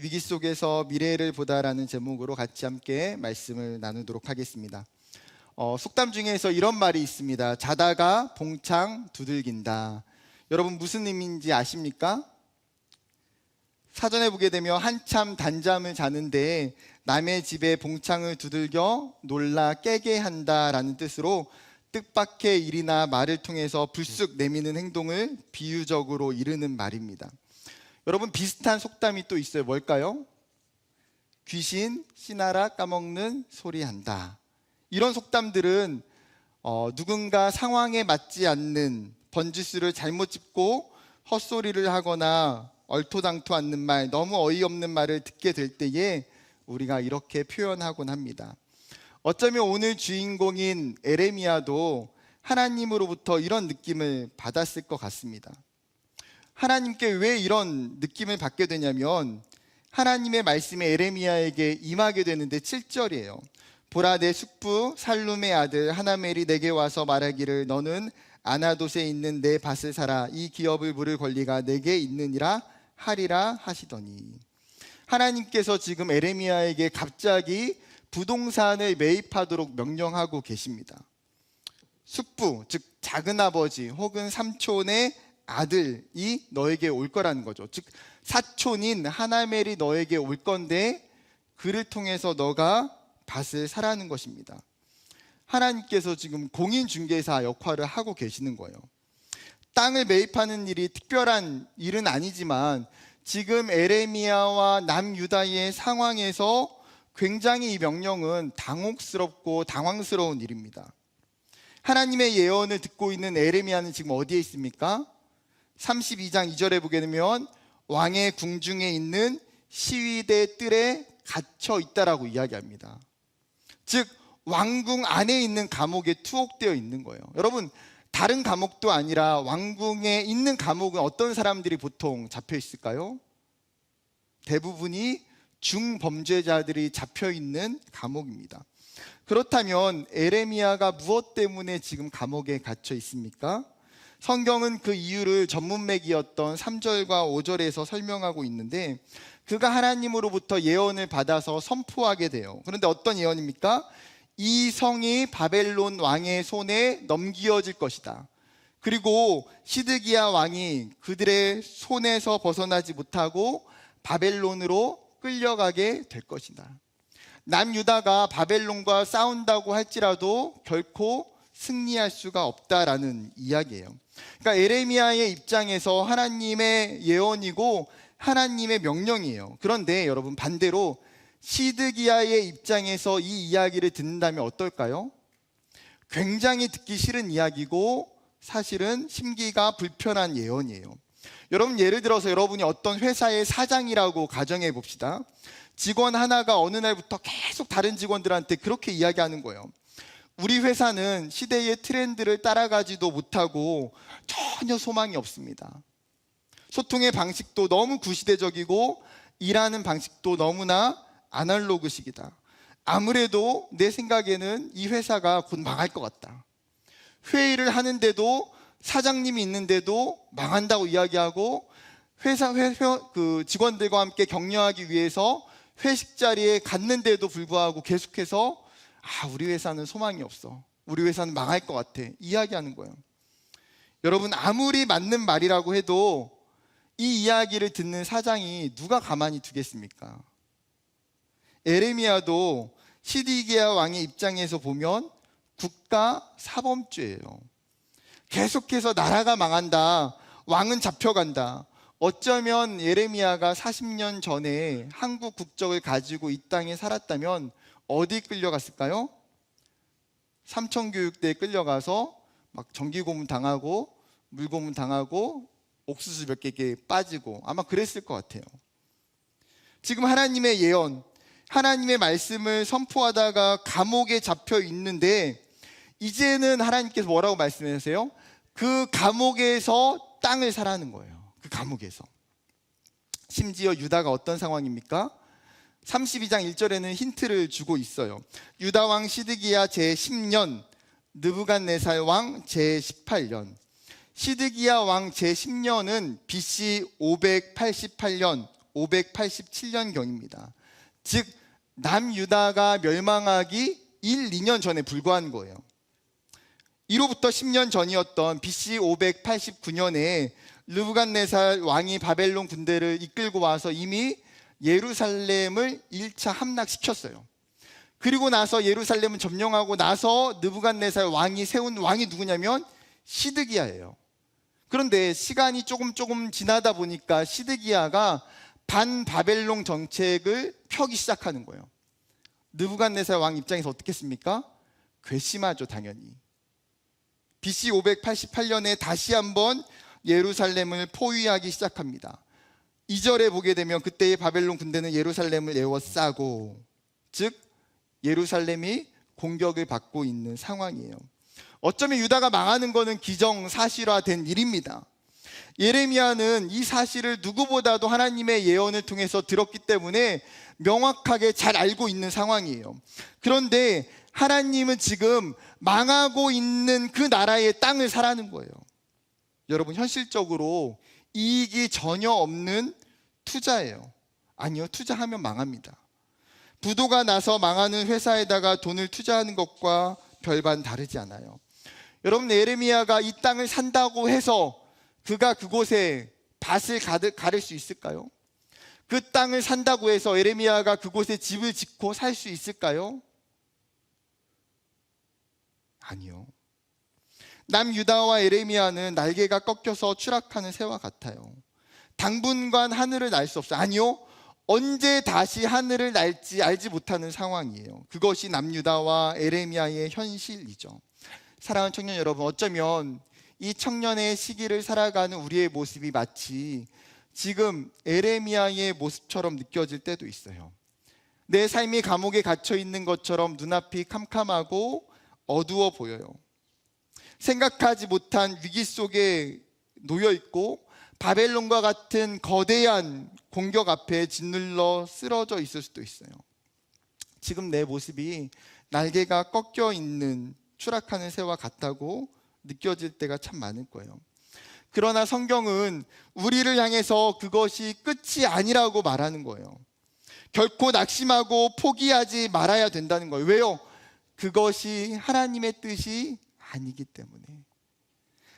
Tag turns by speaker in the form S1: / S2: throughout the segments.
S1: 위기 속에서 미래를 보다라는 제목으로 같이 함께 말씀을 나누도록 하겠습니다. 속담 중에서 이런 말이 있습니다. 자다가 봉창 두들긴다. 여러분 무슨 의미인지 아십니까? 사전에 보게 되면 한참 단잠을 자는데 남의 집에 봉창을 두들겨 놀라 깨게 한다라는 뜻으로 뜻밖의 일이나 말을 통해서 불쑥 내미는 행동을 비유적으로 이르는 말입니다. 여러분 비슷한 속담이 또 있어요. 뭘까요? 귀신 씨나라 까먹는 소리 한다. 이런 속담들은 누군가 상황에 맞지 않는 번지수를 잘못 짚고 헛소리를 하거나 얼토당토 않는 말, 너무 어이없는 말을 듣게 될 때에 우리가 이렇게 표현하곤 합니다. 어쩌면 오늘 주인공인 에레미야도 하나님으로부터 이런 느낌을 받았을 것 같습니다. 하나님께 왜 이런 느낌을 받게 되냐면 하나님의 말씀이 에레미야에게 임하게 되는데 7절이에요. 보라, 내 숙부 살룸의 아들 하나멜이 내게 와서 말하기를 너는 아나돗에 있는 내 밭을 사라. 이 기업을 물을 권리가 내게 있느니라 하리라 하시더니, 하나님께서 지금 에레미야에게 갑자기 부동산을 매입하도록 명령하고 계십니다. 숙부, 즉 작은아버지 혹은 삼촌의 아들이 너에게 올 거라는 거죠. 즉 사촌인 하나멜이 너에게 올 건데 그를 통해서 너가 밭을 사라는 것입니다. 하나님께서 지금 공인중개사 역할을 하고 계시는 거예요. 땅을 매입하는 일이 특별한 일은 아니지만 지금 에레미야와 남유다의 상황에서 굉장히 이 명령은 당혹스럽고 당황스러운 일입니다. 하나님의 예언을 듣고 있는 에레미야는 지금 어디에 있습니까? 32장 2절에 보게 되면 왕의 궁중에 있는 시위대 뜰에 갇혀 있다라고 이야기합니다. 즉 왕궁 안에 있는 감옥에 투옥되어 있는 거예요. 여러분 다른 감옥도 아니라 왕궁에 있는 감옥은 어떤 사람들이 보통 잡혀 있을까요? 대부분이 중범죄자들이 잡혀 있는 감옥입니다. 그렇다면 에레미야가 무엇 때문에 지금 감옥에 갇혀 있습니까? 성경은 그 이유를 전문맥이었던 3절과 5절에서 설명하고 있는데 그가 하나님으로부터 예언을 받아서 선포하게 돼요. 그런데 어떤 예언입니까? 이 성이 바벨론 왕의 손에 넘겨질 것이다. 그리고 시드기야 왕이 그들의 손에서 벗어나지 못하고 바벨론으로 끌려가게 될 것이다. 남유다가 바벨론과 싸운다고 할지라도 결코 승리할 수가 없다라는 이야기예요. 그러니까 에레미야의 입장에서 하나님의 예언이고 하나님의 명령이에요. 그런데 여러분 반대로 시드기야의 입장에서 이 이야기를 듣는다면 어떨까요? 굉장히 듣기 싫은 이야기고 사실은 심기가 불편한 예언이에요. 여러분 예를 들어서 여러분이 어떤 회사의 사장이라고 가정해 봅시다. 직원 하나가 어느 날부터 계속 다른 직원들한테 그렇게 이야기하는 거예요. 우리 회사는 시대의 트렌드를 따라가지도 못하고 전혀 소망이 없습니다. 소통의 방식도 너무 구시대적이고 일하는 방식도 너무나 아날로그식이다. 아무래도 내 생각에는 이 회사가 곧 망할 것 같다. 회의를 하는데도 사장님이 있는데도 망한다고 이야기하고 그 직원들과 함께 격려하기 위해서 회식 자리에 갔는데도 불구하고 계속해서 우리 회사는 소망이 없어. 우리 회사는 망할 것 같아. 이야기하는 거예요. 여러분 아무리 맞는 말이라고 해도 이 이야기를 듣는 사장이 누가 가만히 두겠습니까? 에레미야도 시드기야 왕의 입장에서 보면 국가 사범죄예요. 계속해서 나라가 망한다. 왕은 잡혀간다. 어쩌면 예레미야가 40년 전에 한국 국적을 가지고 이 땅에 살았다면 어디 끌려갔을까요? 삼천교육대에 끌려가서 막 전기고문 당하고 물고문 당하고 옥수수 몇 개 빠지고 아마 그랬을 것 같아요. 지금 하나님의 예언, 하나님의 말씀을 선포하다가 감옥에 잡혀 있는데 이제는 하나님께서 뭐라고 말씀하세요? 그 감옥에서 땅을 사라는 거예요. 그 감옥에서. 심지어 유다가 어떤 상황입니까? 32장 1절에는 힌트를 주고 있어요. 유다 왕 시드기야 제10년, 느부갓네살 왕 제18년. 시드기야 왕 제10년은 BC 588년 587년경입니다. 즉 남유다가 멸망하기 1, 2년 전에 불과한 거예요. 이로부터 10년 전이었던 BC 589년에 느부갓네살 왕이 바벨론 군대를 이끌고 와서 이미 예루살렘을 1차 함락시켰어요. 그리고 나서 예루살렘을 점령하고 나서 느부갓네살 왕이 세운 왕이 누구냐면 시드기야예요. 그런데 시간이 조금 지나다 보니까 시드기야가 반바벨론 정책을 펴기 시작하는 거예요. 느부갓네살 왕 입장에서 어떻겠습니까? 괘씸하죠, 당연히. BC 588년에 다시 한번 예루살렘을 포위하기 시작합니다. 2절에 보게 되면 그때의 바벨론 군대는 예루살렘을 에워싸고, 즉 예루살렘이 공격을 받고 있는 상황이에요. 어쩌면 유다가 망하는 것은 기정사실화된 일입니다. 예레미야는 이 사실을 누구보다도 하나님의 예언을 통해서 들었기 때문에 명확하게 잘 알고 있는 상황이에요. 그런데 하나님은 지금 망하고 있는 그 나라의 땅을 사라는 거예요. 여러분, 현실적으로 이익이 전혀 없는 투자예요. 아니요, 투자하면 망합니다. 부도가 나서 망하는 회사에다가 돈을 투자하는 것과 별반 다르지 않아요. 여러분, 예레미야가 이 땅을 산다고 해서 그가 그곳에 밭을 가를 수 있을까요? 그 땅을 산다고 해서 예레미야가 그곳에 집을 짓고 살 수 있을까요? 아니요. 남유다와 예레미야는 날개가 꺾여서 추락하는 새와 같아요. 당분간 하늘을 날 수 없어요. 아니요, 언제 다시 하늘을 날지 알지 못하는 상황이에요. 그것이 남유다와 예레미야의 현실이죠. 사랑하는 청년 여러분, 어쩌면 이 청년의 시기를 살아가는 우리의 모습이 마치 지금 예레미야의 모습처럼 느껴질 때도 있어요. 내 삶이 감옥에 갇혀 있는 것처럼 눈앞이 캄캄하고 어두워 보여요. 생각하지 못한 위기 속에 놓여 있고 바벨론과 같은 거대한 공격 앞에 짓눌러 쓰러져 있을 수도 있어요. 지금 내 모습이 날개가 꺾여 있는 추락하는 새와 같다고 느껴질 때가 참 많을 거예요. 그러나 성경은 우리를 향해서 그것이 끝이 아니라고 말하는 거예요. 결코 낙심하고 포기하지 말아야 된다는 거예요. 왜요? 그것이 하나님의 뜻이 아니기 때문에.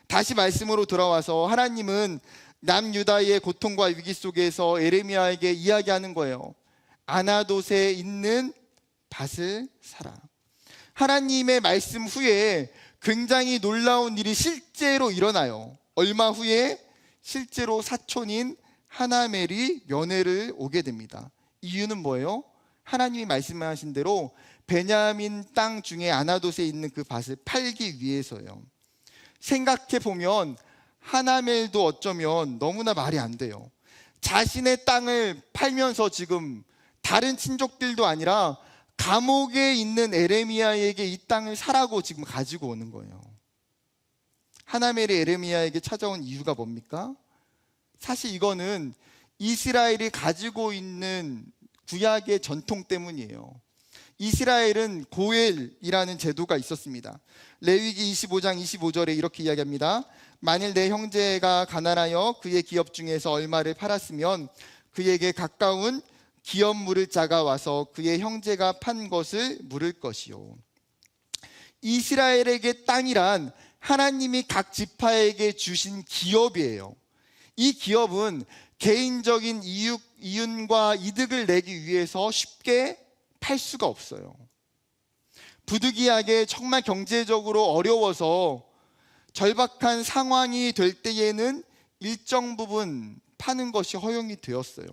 S1: 다시 말씀으로 돌아와서 하나님은 남유다의 고통과 위기 속에서 예레미야에게 이야기하는 거예요. 아나돗에 있는 밭을 사라. 하나님의 말씀 후에 굉장히 놀라운 일이 실제로 일어나요. 얼마 후에 실제로 사촌인 하나멜이 면회를 오게 됩니다. 이유는 뭐예요? 하나님이 말씀하신 대로 베냐민 땅 중에 아나돗에 있는 그 밭을 팔기 위해서요. 생각해 보면 하나멜도 어쩌면 너무나 말이 안 돼요. 자신의 땅을 팔면서 지금 다른 친족들도 아니라 감옥에 있는 예레미야에게 이 땅을 사라고 지금 가지고 오는 거예요. 하나멜이 예레미야에게 찾아온 이유가 뭡니까? 사실 이거는 이스라엘이 가지고 있는 구약의 전통 때문이에요. 이스라엘은 고엘이라는 제도가 있었습니다. 레위기 25장 25절에 이렇게 이야기합니다. 만일 내 형제가 가난하여 그의 기업 중에서 얼마를 팔았으면 그에게 가까운 기업 물을 자가 와서 그의 형제가 판 것을 물을 것이요. 이스라엘에게 땅이란 하나님이 각 지파에게 주신 기업이에요. 이 기업은 개인적인 이윤과 이득을 내기 위해서 쉽게 팔 수가 없어요. 부득이하게 정말 경제적으로 어려워서 절박한 상황이 될 때에는 일정 부분 파는 것이 허용이 되었어요.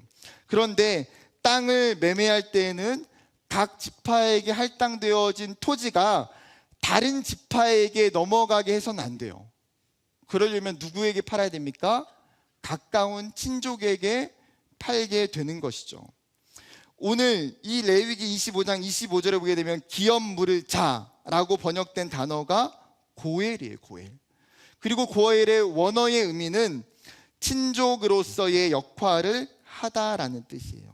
S1: 그런데 땅을 매매할 때에는 각 지파에게 할당되어진 토지가 다른 지파에게 넘어가게 해서는 안 돼요. 그러려면 누구에게 팔아야 됩니까? 가까운 친족에게 팔게 되는 것이죠. 오늘 이 레위기 25장 25절에 보게 되면 기업 물을 자라고 번역된 단어가 고엘이에요. 고엘. 그리고 고엘의 원어의 의미는 친족으로서의 역할을 하다라는 뜻이에요.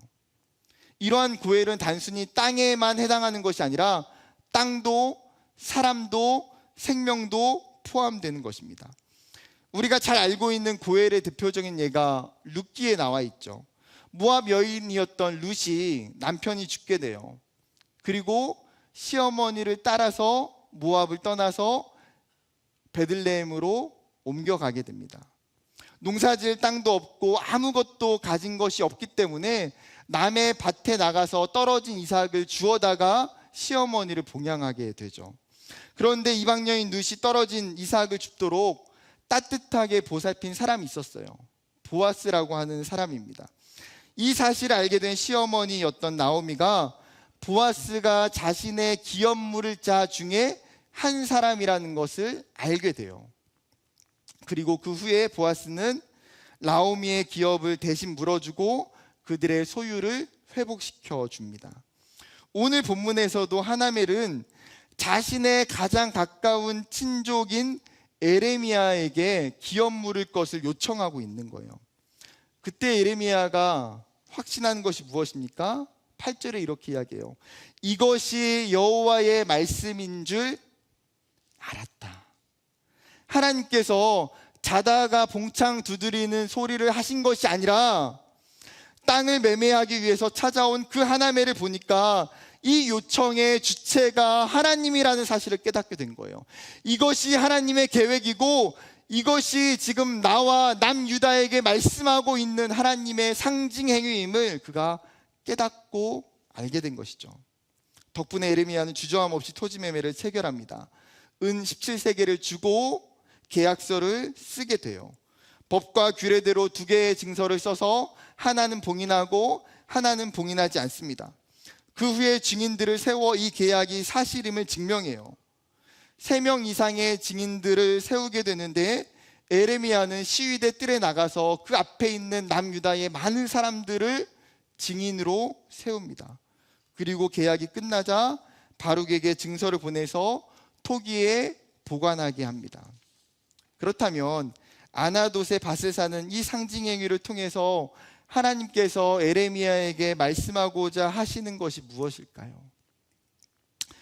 S1: 이러한 고엘은 단순히 땅에만 해당하는 것이 아니라 땅도 사람도 생명도 포함되는 것입니다. 우리가 잘 알고 있는 고엘의 대표적인 예가 룻기에 나와 있죠. 모압 여인이었던 룻이 남편이 죽게 돼요. 그리고 시어머니를 따라서 모압을 떠나서 베들레헴으로 옮겨가게 됩니다. 농사지을 땅도 없고 아무것도 가진 것이 없기 때문에 남의 밭에 나가서 떨어진 이삭을 주워다가 시어머니를 봉양하게 되죠. 그런데 이방 여인 룻이 떨어진 이삭을 줍도록 따뜻하게 보살핀 사람이 있었어요. 보아스라고 하는 사람입니다. 이 사실을 알게 된 시어머니였던 나오미가 보아스가 자신의 기업물을 자 중에 한 사람이라는 것을 알게 돼요. 그리고 그 후에 보아스는 나오미의 기업을 대신 물어주고 그들의 소유를 회복시켜 줍니다. 오늘 본문에서도 하나멜은 자신의 가장 가까운 친족인 에레미야에게 기업 물을 것을 요청하고 있는 거예요. 그때 에레미야가 확신한 것이 무엇입니까? 8절에 이렇게 이야기해요. 이것이 여호와의 말씀인 줄 알았다. 하나님께서 자다가 봉창 두드리는 소리를 하신 것이 아니라 땅을 매매하기 위해서 찾아온 그 하나멜을 보니까 이 요청의 주체가 하나님이라는 사실을 깨닫게 된 거예요. 이것이 하나님의 계획이고 이것이 지금 나와 남유다에게 말씀하고 있는 하나님의 상징 행위임을 그가 깨닫고 알게 된 것이죠. 덕분에 에레미야는 주저함 없이 토지 매매를 체결합니다. 은 17세겔을 주고 계약서를 쓰게 돼요. 법과 규례대로 두 개의 증서를 써서 하나는 봉인하고 하나는 봉인하지 않습니다. 그 후에 증인들을 세워 이 계약이 사실임을 증명해요. 3명 이상의 증인들을 세우게 되는데 에레미야는 시위대 뜰에 나가서 그 앞에 있는 남유다의 많은 사람들을 증인으로 세웁니다. 그리고 계약이 끝나자 바룩에게 증서를 보내서 토기에 보관하게 합니다. 그렇다면 아나돗의 밭을 사는 이 상징 행위를 통해서 하나님께서 에레미야에게 말씀하고자 하시는 것이 무엇일까요?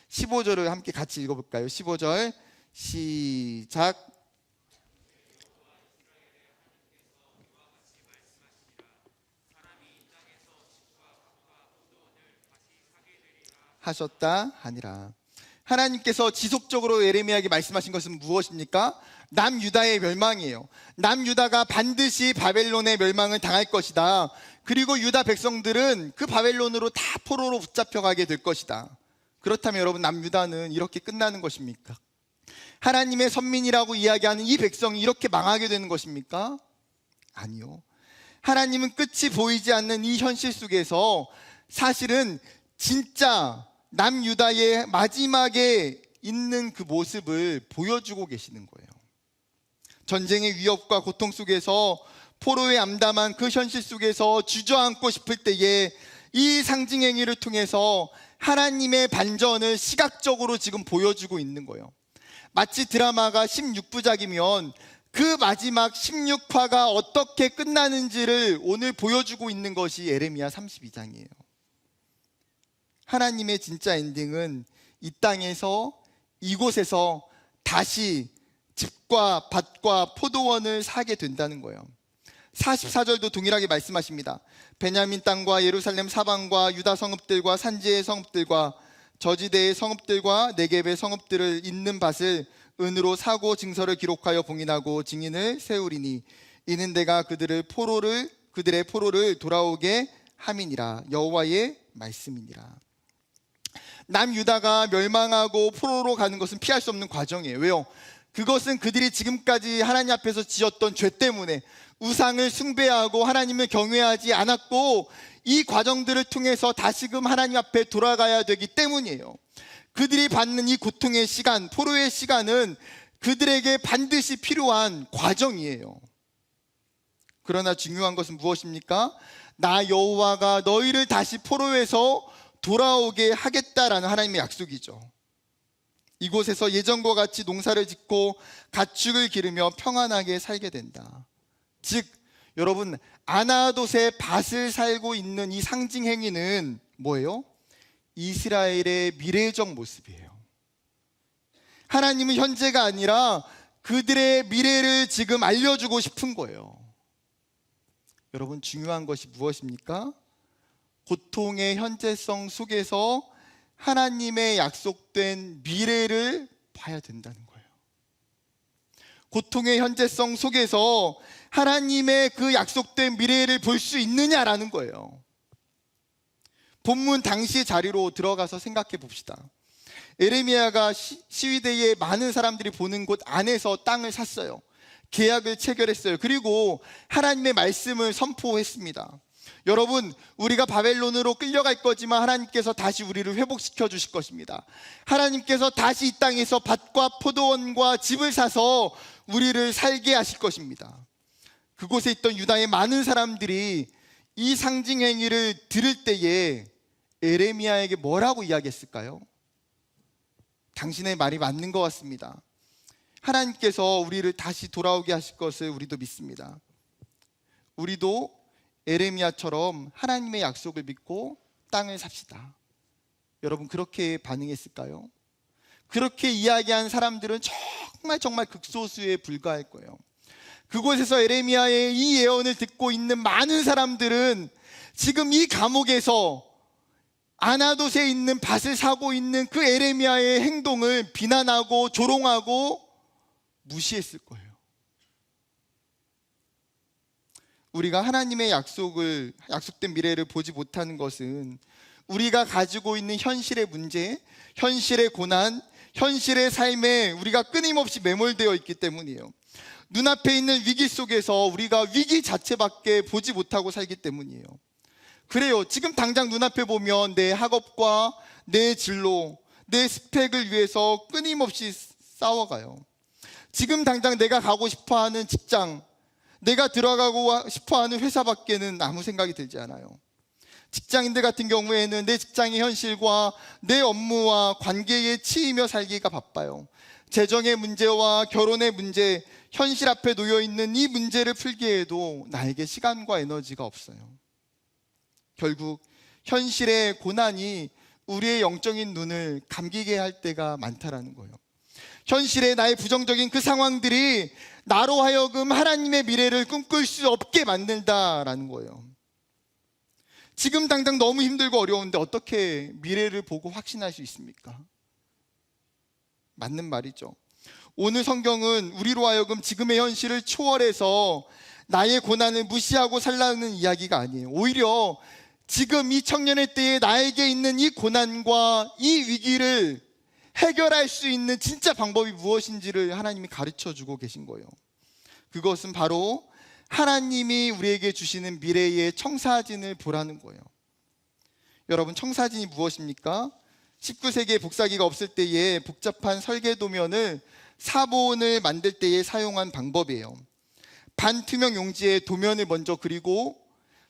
S1: 15절을 함께 같이 읽어볼까요? 15절 시작. 하셨다 하니라. 하나님께서 지속적으로 에레미야에게 말씀하신 것은 무엇입니까? 남유다의 멸망이에요. 남유다가 반드시 바벨론의 멸망을 당할 것이다. 그리고 유다 백성들은 그 바벨론으로 다 포로로 붙잡혀가게 될 것이다. 그렇다면 여러분, 남유다는 이렇게 끝나는 것입니까? 하나님의 선민이라고 이야기하는 이 백성이 이렇게 망하게 되는 것입니까? 아니요. 하나님은 끝이 보이지 않는 이 현실 속에서 사실은 진짜 남유다의 마지막에 있는 그 모습을 보여주고 계시는 거예요. 전쟁의 위협과 고통 속에서 포로에 암담한 그 현실 속에서 주저앉고 싶을 때에 이 상징 행위를 통해서 하나님의 반전을 시각적으로 지금 보여주고 있는 거예요. 마치 드라마가 16부작이면 그 마지막 16화가 어떻게 끝나는지를 오늘 보여주고 있는 것이 에레미야 32장이에요. 하나님의 진짜 엔딩은 이 땅에서, 이곳에서 다시 집과 밭과 포도원을 사게 된다는 거예요. 44절도 동일하게 말씀하십니다. 베냐민 땅과 예루살렘 사방과 유다 성읍들과 산지의 성읍들과 저지대의 성읍들과 네겝의 성읍들을 잇는 밭을 은으로 사고 증서를 기록하여 봉인하고 증인을 세우리니 이는 내가 그들의 포로를 돌아오게 함이니라. 여호와의 말씀이니라. 남유다가 멸망하고 포로로 가는 것은 피할 수 없는 과정이에요. 왜요? 그것은 그들이 지금까지 하나님 앞에서 지었던 죄 때문에 우상을 숭배하고 하나님을 경외하지 않았고 이 과정들을 통해서 다시금 하나님 앞에 돌아가야 되기 때문이에요. 그들이 받는 이 고통의 시간, 포로의 시간은 그들에게 반드시 필요한 과정이에요. 그러나 중요한 것은 무엇입니까? 나 여호와가 너희를 다시 포로에서 돌아오게 하겠다라는 하나님의 약속이죠. 이곳에서 예전과 같이 농사를 짓고 가축을 기르며 평안하게 살게 된다. 즉 여러분, 아나돗의 밭을 살고 있는 이 상징 행위는 뭐예요? 이스라엘의 미래적 모습이에요. 하나님은 현재가 아니라 그들의 미래를 지금 알려주고 싶은 거예요. 여러분, 중요한 것이 무엇입니까? 고통의 현재성 속에서 하나님의 약속된 미래를 봐야 된다는 거예요. 고통의 현재성 속에서 하나님의 그 약속된 미래를 볼 수 있느냐라는 거예요. 본문 당시의 자리로 들어가서 생각해 봅시다. 에레미야가 시위대에 많은 사람들이 보는 곳 안에서 땅을 샀어요. 계약을 체결했어요. 그리고 하나님의 말씀을 선포했습니다. 여러분, 우리가 바벨론으로 끌려갈 거지만 하나님께서 다시 우리를 회복시켜 주실 것입니다. 하나님께서 다시 이 땅에서 밭과 포도원과 집을 사서 우리를 살게 하실 것입니다. 그곳에 있던 유다의 많은 사람들이 이 상징 행위를 들을 때에 에레미야에게 뭐라고 이야기했을까요? 당신의 말이 맞는 것 같습니다. 하나님께서 우리를 다시 돌아오게 하실 것을 우리도 믿습니다. 우리도 에레미야처럼 하나님의 약속을 믿고 땅을 삽시다. 여러분, 그렇게 반응했을까요? 그렇게 이야기한 사람들은 정말 극소수에 불과할 거예요. 그곳에서 에레미야의 이 예언을 듣고 있는 많은 사람들은 지금 이 감옥에서 아나돗에 있는 밭을 사고 있는 그 에레미야의 행동을 비난하고 조롱하고 무시했을 거예요. 우리가 하나님의 약속된 미래를 보지 못하는 것은 우리가 가지고 있는 현실의 문제, 현실의 고난, 현실의 삶에 우리가 끊임없이 매몰되어 있기 때문이에요. 눈앞에 있는 위기 속에서 우리가 위기 자체밖에 보지 못하고 살기 때문이에요. 그래요. 지금 당장 눈앞에 보면 내 학업과 내 진로, 내 스펙을 위해서 끊임없이 싸워가요. 지금 당장 내가 가고 싶어하는 직장, 내가 들어가고 싶어하는 회사밖에는 아무 생각이 들지 않아요. 직장인들 같은 경우에는 내 직장의 현실과 내 업무와 관계에 치이며 살기가 바빠요. 재정의 문제와 결혼의 문제, 현실 앞에 놓여있는 이 문제를 풀기에도 나에게 시간과 에너지가 없어요. 결국 현실의 고난이 우리의 영적인 눈을 감기게 할 때가 많다라는 거예요. 현실의 나의 부정적인 그 상황들이 나로 하여금 하나님의 미래를 꿈꿀 수 없게 만든다라는 거예요. 지금 당장 너무 힘들고 어려운데 어떻게 미래를 보고 확신할 수 있습니까? 맞는 말이죠. 오늘 성경은 우리로 하여금 지금의 현실을 초월해서 나의 고난을 무시하고 살라는 이야기가 아니에요. 오히려 지금 이 청년의 때에 나에게 있는 이 고난과 이 위기를 해결할 수 있는 진짜 방법이 무엇인지를 하나님이 가르쳐주고 계신 거예요. 그것은 바로 하나님이 우리에게 주시는 미래의 청사진을 보라는 거예요. 여러분, 청사진이 무엇입니까? 19세기에 복사기가 없을 때에 복잡한 설계도면을 사본을 만들 때에 사용한 방법이에요. 반투명 용지에 도면을 먼저 그리고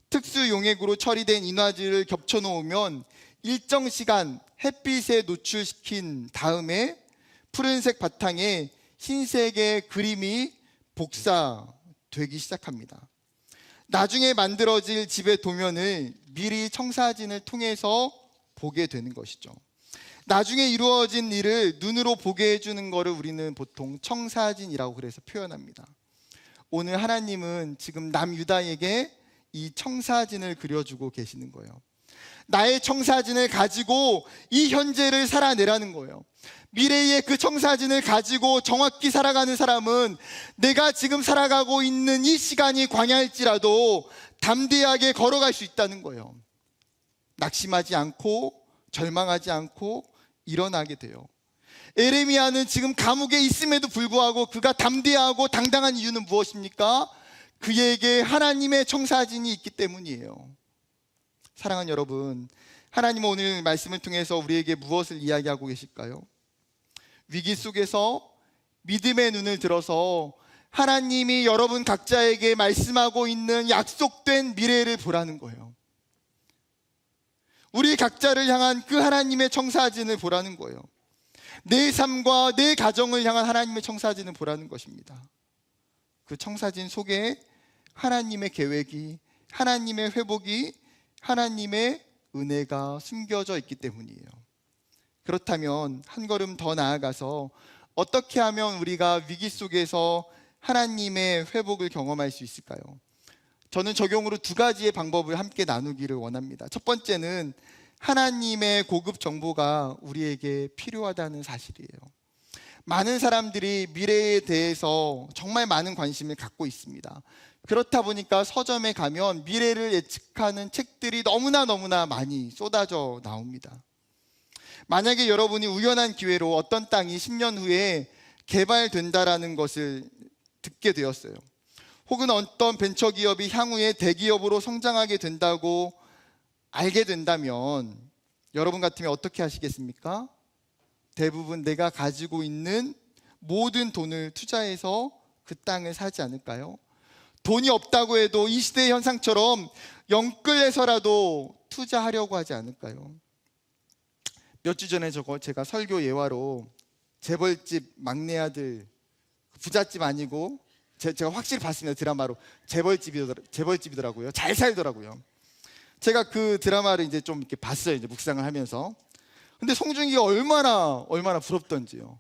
S1: 특수 용액으로 처리된 인화지를 겹쳐 놓으면 일정 시간 햇빛에 노출시킨 다음에 푸른색 바탕에 흰색의 그림이 복사되기 시작합니다. 나중에 만들어질 집의 도면을 미리 청사진을 통해서 보게 되는 것이죠. 나중에 이루어진 일을 눈으로 보게 해주는 것을 우리는 보통 청사진이라고 그래서 표현합니다. 오늘 하나님은 지금 남유다에게 이 청사진을 그려주고 계시는 거예요. 나의 청사진을 가지고 이 현재를 살아내라는 거예요. 미래의 그 청사진을 가지고 정확히 살아가는 사람은 내가 지금 살아가고 있는 이 시간이 광야일지라도 담대하게 걸어갈 수 있다는 거예요. 낙심하지 않고 절망하지 않고 일어나게 돼요. 에레미야는 지금 감옥에 있음에도 불구하고 그가 담대하고 당당한 이유는 무엇입니까? 그에게 하나님의 청사진이 있기 때문이에요. 사랑하는 여러분, 하나님은 오늘 말씀을 통해서 우리에게 무엇을 이야기하고 계실까요? 위기 속에서 믿음의 눈을 들어서 하나님이 여러분 각자에게 말씀하고 있는 약속된 미래를 보라는 거예요. 우리 각자를 향한 그 하나님의 청사진을 보라는 거예요. 내 삶과 내 가정을 향한 하나님의 청사진을 보라는 것입니다. 그 청사진 속에 하나님의 계획이, 하나님의 회복이, 하나님의 은혜가 숨겨져 있기 때문이에요. 그렇다면 한 걸음 더 나아가서 어떻게 하면 우리가 위기 속에서 하나님의 회복을 경험할 수 있을까요? 저는 적용으로 두 가지의 방법을 함께 나누기를 원합니다. 첫 번째는 하나님의 고급 정보가 우리에게 필요하다는 사실이에요. 많은 사람들이 미래에 대해서 정말 많은 관심을 갖고 있습니다. 그렇다 보니까 서점에 가면 미래를 예측하는 책들이 너무나 많이 쏟아져 나옵니다. 만약에 여러분이 우연한 기회로 어떤 땅이 10년 후에 개발된다라는 것을 듣게 되었어요. 혹은 어떤 벤처기업이 향후에 대기업으로 성장하게 된다고 알게 된다면 여러분 같으면 어떻게 하시겠습니까? 대부분 내가 가지고 있는 모든 돈을 투자해서 그 땅을 사지 않을까요? 돈이 없다고 해도 이 시대의 현상처럼 영끌해서라도 투자하려고 하지 않을까요? 몇 주 전에 제가 설교 예화로 재벌집 막내 아들, 부잣집 아니고 제가 확실히 봤습니다. 드라마로 재벌집이더라고요. 잘 살더라고요. 제가 그 드라마를 이제 좀 이렇게 봤어요. 이제 묵상을 하면서. 근데 송중기가 얼마나 부럽던지요.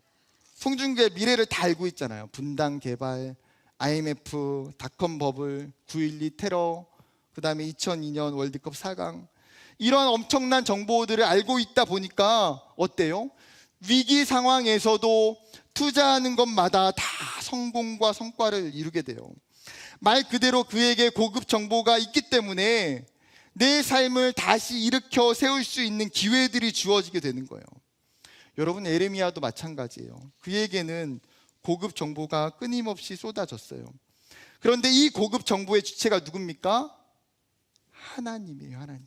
S1: 송중기의 미래를 다 알고 있잖아요. 분당 개발, IMF, 닷컴 버블, 9.12 테러, 그 다음에 2002년 월드컵 4강, 이런 엄청난 정보들을 알고 있다 보니까 어때요? 위기 상황에서도 투자하는 것마다 다 성공과 성과를 이루게 돼요. 말 그대로 그에게 고급 정보가 있기 때문에 내 삶을 다시 일으켜 세울 수 있는 기회들이 주어지게 되는 거예요. 여러분, 에레미야도 마찬가지예요. 그에게는 고급 정보가 끊임없이 쏟아졌어요. 그런데 이 고급 정보의 주체가 누굽니까? 하나님이에요. 하나님.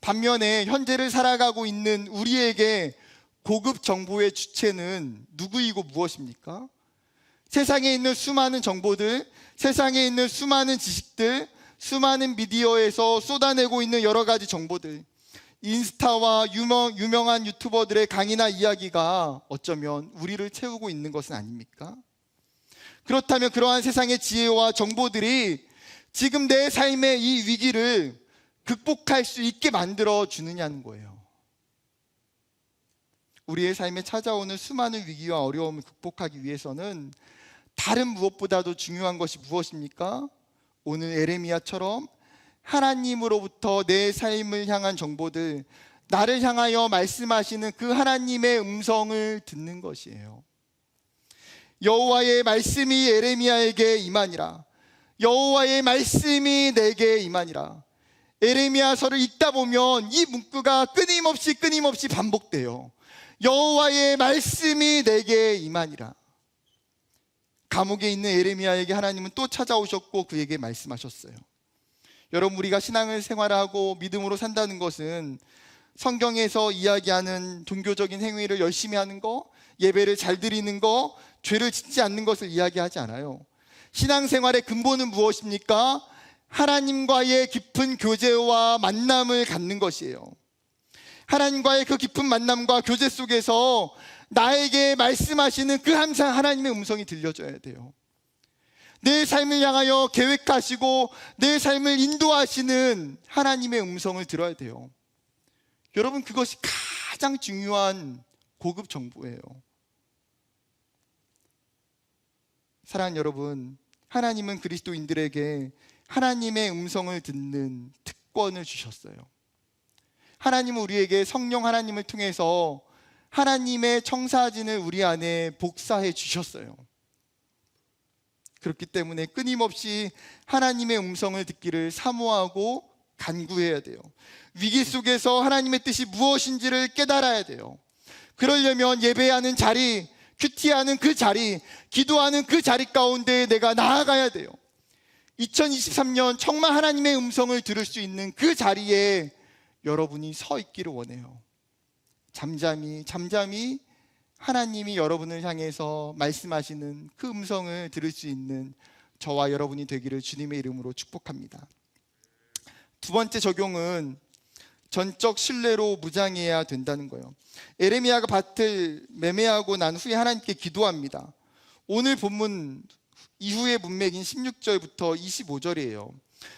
S1: 반면에 현재를 살아가고 있는 우리에게 고급 정보의 주체는 누구이고 무엇입니까? 세상에 있는 수많은 정보들, 세상에 있는 수많은 지식들, 수많은 미디어에서 쏟아내고 있는 여러 가지 정보들, 인스타와 유명한 유튜버들의 강의나 이야기가 어쩌면 우리를 채우고 있는 것은 아닙니까? 그렇다면 그러한 세상의 지혜와 정보들이 지금 내 삶의 이 위기를 극복할 수 있게 만들어 주느냐는 거예요. 우리의 삶에 찾아오는 수많은 위기와 어려움을 극복하기 위해서는 다른 무엇보다도 중요한 것이 무엇입니까? 오늘 에레미야처럼 하나님으로부터 내 삶을 향한 정보들, 나를 향하여 말씀하시는 그 하나님의 음성을 듣는 것이에요. 여호와의 말씀이 에레미야에게 임하니라. 여호와의 말씀이 내게 임하니라. 에레미야서를 읽다 보면 이 문구가 끊임없이 반복돼요. 여호와의 말씀이 내게 임하니라. 감옥에 있는 에레미야에게 하나님은 또 찾아오셨고 그에게 말씀하셨어요. 여러분, 우리가 신앙을 생활하고 믿음으로 산다는 것은 성경에서 이야기하는 종교적인 행위를 열심히 하는 거, 예배를 잘 드리는 거, 죄를 짓지 않는 것을 이야기하지 않아요. 신앙생활의 근본은 무엇입니까? 하나님과의 깊은 교제와 만남을 갖는 것이에요. 하나님과의 그 깊은 만남과 교제 속에서 나에게 말씀하시는 그 항상 하나님의 음성이 들려줘야 돼요. 내 삶을 향하여 계획하시고 내 삶을 인도하시는 하나님의 음성을 들어야 돼요. 여러분, 그것이 가장 중요한 고급 정보예요. 사랑하는 여러분, 하나님은 그리스도인들에게 하나님의 음성을 듣는 특권을 주셨어요. 하나님은 우리에게 성령 하나님을 통해서 하나님의 청사진을 우리 안에 복사해 주셨어요. 그렇기 때문에 끊임없이 하나님의 음성을 듣기를 사모하고 간구해야 돼요. 위기 속에서 하나님의 뜻이 무엇인지를 깨달아야 돼요. 그러려면 예배하는 자리, 큐티하는 그 자리, 기도하는 그 자리 가운데 내가 나아가야 돼요. 2023년 정말 하나님의 음성을 들을 수 있는 그 자리에 여러분이 서 있기를 원해요. 잠잠히 하나님이 여러분을 향해서 말씀하시는 그 음성을 들을 수 있는 저와 여러분이 되기를 주님의 이름으로 축복합니다. 두 번째 적용은 전적 신뢰로 무장해야 된다는 거예요. 에레미야가 밭을 매매하고 난 후에 하나님께 기도합니다. 오늘 본문 이후의 문맥인 16절부터 25절이에요.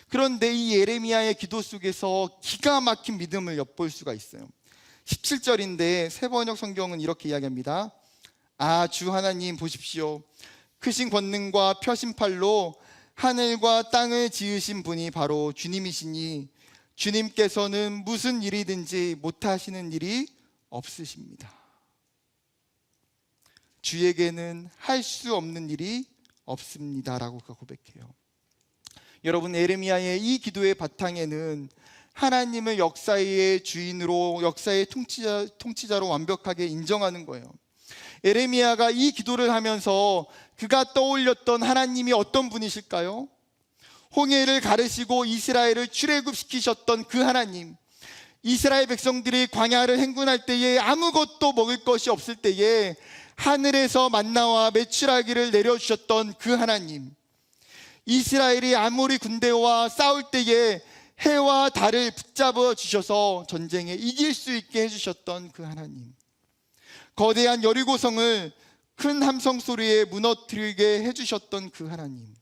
S1: 그런데 이 에레미야의 기도 속에서 기가 막힌 믿음을 엿볼 수가 있어요. 17절인데 새번역 성경은 이렇게 이야기합니다. 주 하나님 보십시오. 크신 권능과 펴신 팔로 하늘과 땅을 지으신 분이 바로 주님이시니 주님께서는 무슨 일이든지 못하시는 일이 없으십니다. 주에게는 할 수 없는 일이 없습니다라고 고백해요. 여러분, 에레미야의 이 기도의 바탕에는 하나님을 역사의 주인으로, 역사의 통치자로 완벽하게 인정하는 거예요. 에레미야가 이 기도를 하면서 그가 떠올렸던 하나님이 어떤 분이실까요? 홍해를 가르시고 이스라엘을 출애굽시키셨던 그 하나님, 이스라엘 백성들이 광야를 행군할 때에 아무것도 먹을 것이 없을 때에 하늘에서 만나와 메추라기를 내려주셨던 그 하나님, 이스라엘이 아모리 군대와 싸울 때에 해와 달을 붙잡아 주셔서 전쟁에 이길 수 있게 해주셨던 그 하나님, 거대한 여리고성을 큰 함성 소리에 무너뜨리게 해주셨던 그 하나님,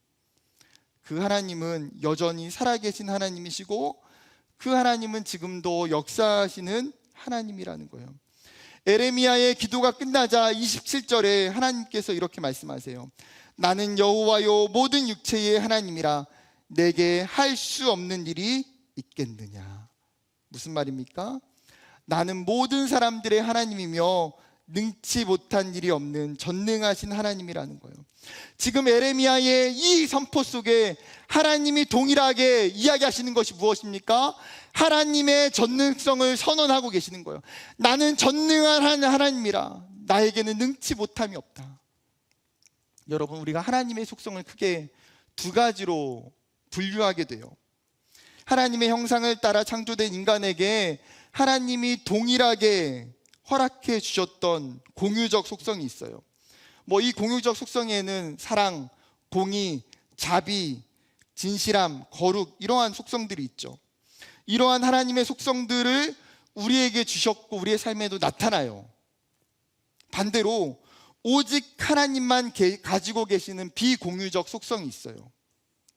S1: 그 하나님은 여전히 살아계신 하나님이시고 그 하나님은 지금도 역사하시는 하나님이라는 거예요. 에레미야의 기도가 끝나자 27절에 하나님께서 이렇게 말씀하세요. 나는 여호와요 모든 육체의 하나님이라 내게 할 수 없는 일이 있겠느냐. 무슨 말입니까? 나는 모든 사람들의 하나님이며 능치 못한 일이 없는 전능하신 하나님이라는 거예요. 지금 에레미야의 이 선포 속에 하나님이 동일하게 이야기하시는 것이 무엇입니까? 하나님의 전능성을 선언하고 계시는 거예요. 나는 전능한 하나님이라 나에게는 능치 못함이 없다. 여러분, 우리가 하나님의 속성을 크게 두 가지로 분류하게 돼요. 하나님의 형상을 따라 창조된 인간에게 하나님이 동일하게 허락해 주셨던 공유적 속성이 있어요. 이 공유적 속성에는 사랑, 공의, 자비, 진실함, 거룩, 이러한 속성들이 있죠. 이러한 하나님의 속성들을 우리에게 주셨고 우리의 삶에도 나타나요. 반대로 오직 하나님만 가지고 계시는 비공유적 속성이 있어요.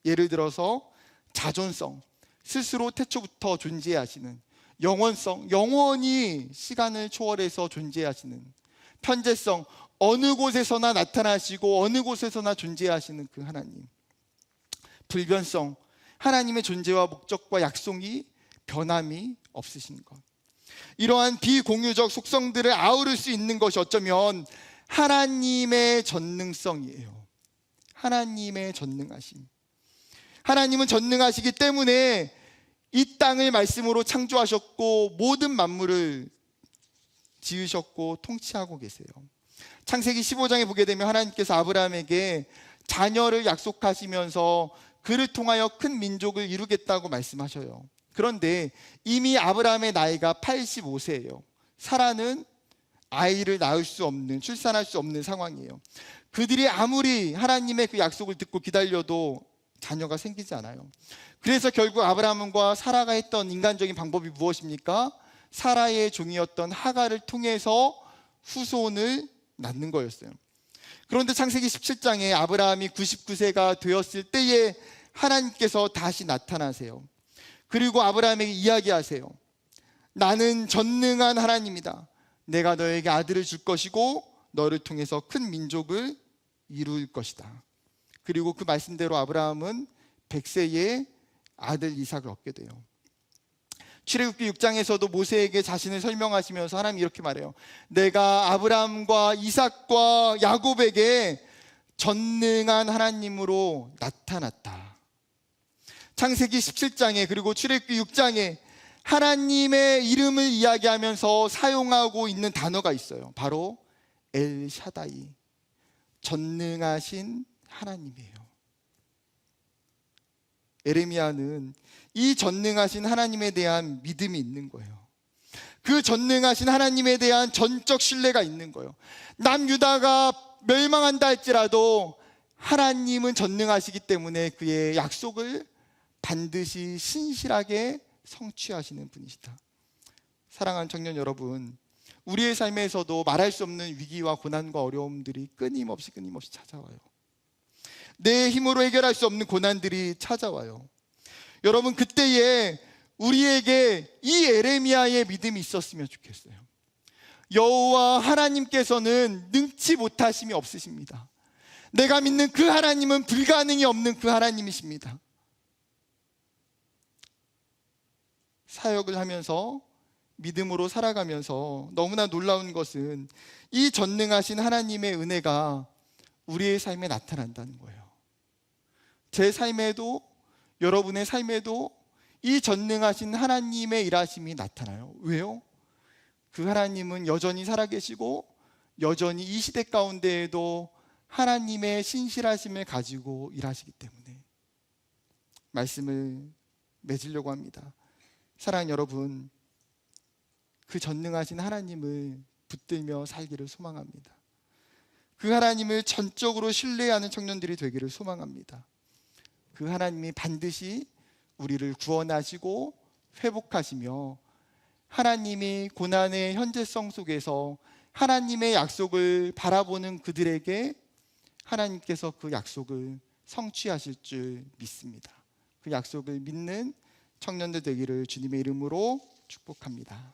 S1: 예를 들어서 자존성, 스스로 태초부터 존재하시는, 영원성, 영원히 시간을 초월해서 존재하시는, 편재성, 어느 곳에서나 나타나시고 어느 곳에서나 존재하시는 그 하나님, 불변성, 하나님의 존재와 목적과 약속이 변함이 없으신 것. 이러한 비공유적 속성들을 아우를 수 있는 것이 어쩌면 하나님의 전능성이에요. 하나님의 전능하심. 하나님은 전능하시기 때문에 이 땅을 말씀으로 창조하셨고 모든 만물을 지으셨고 통치하고 계세요. 창세기 15장에 보게 되면 하나님께서 아브라함에게 자녀를 약속하시면서 그를 통하여 큰 민족을 이루겠다고 말씀하셔요. 그런데 이미 아브라함의 나이가 85세예요. 사라는 아이를 낳을 수 없는, 출산할 수 없는 상황이에요. 그들이 아무리 하나님의 그 약속을 듣고 기다려도 자녀가 생기지 않아요. 그래서 결국 아브라함과 사라가 했던 인간적인 방법이 무엇입니까? 사라의 종이었던 하갈을 통해서 후손을 낳는 거였어요. 그런데 창세기 17장에 아브라함이 99세가 되었을 때에 하나님께서 다시 나타나세요. 그리고 아브라함에게 이야기하세요. 나는 전능한 하나님이다. 내가 너에게 아들을 줄 것이고 너를 통해서 큰 민족을 이룰 것이다. 그리고 그 말씀대로 아브라함은 100세에 아들 이삭을 얻게 돼요. 출애굽기 6장에서도 모세에게 자신을 설명하시면서 하나님이 이렇게 말해요. 내가 아브라함과 이삭과 야곱에게 전능한 하나님으로 나타났다. 창세기 17장에 그리고 출애굽기 6장에 하나님의 이름을 이야기하면서 사용하고 있는 단어가 있어요. 바로 엘샤다이, 전능하신 하나님이에요. 에레미야는 이 전능하신 하나님에 대한 믿음이 있는 거예요. 그 전능하신 하나님에 대한 전적 신뢰가 있는 거예요. 남유다가 멸망한다 할지라도 하나님은 전능하시기 때문에 그의 약속을 반드시 신실하게 성취하시는 분이시다. 사랑하는 청년 여러분, 우리의 삶에서도 말할 수 없는 위기와 고난과 어려움들이 끊임없이 찾아와요. 내 힘으로 해결할 수 없는 고난들이 찾아와요. 여러분, 그때에 우리에게 이 에레미야의 믿음이 있었으면 좋겠어요. 여호와 하나님께서는 능치 못하심이 없으십니다. 내가 믿는 그 하나님은 불가능이 없는 그 하나님이십니다. 사역을 하면서 믿음으로 살아가면서 너무나 놀라운 것은 이 전능하신 하나님의 은혜가 우리의 삶에 나타난다는 거예요. 제 삶에도 여러분의 삶에도 이 전능하신 하나님의 일하심이 나타나요. 왜요? 그 하나님은 여전히 살아계시고 여전히 이 시대 가운데에도 하나님의 신실하심을 가지고 일하시기 때문에 말씀을 맺으려고 합니다. 사랑하는 여러분, 그 전능하신 하나님을 붙들며 살기를 소망합니다. 그 하나님을 전적으로 신뢰하는 청년들이 되기를 소망합니다. 그 하나님이 반드시 우리를 구원하시고 회복하시며 하나님이 고난의 현재성 속에서 하나님의 약속을 바라보는 그들에게 하나님께서 그 약속을 성취하실 줄 믿습니다. 그 약속을 믿는 청년들 되기를 주님의 이름으로 축복합니다.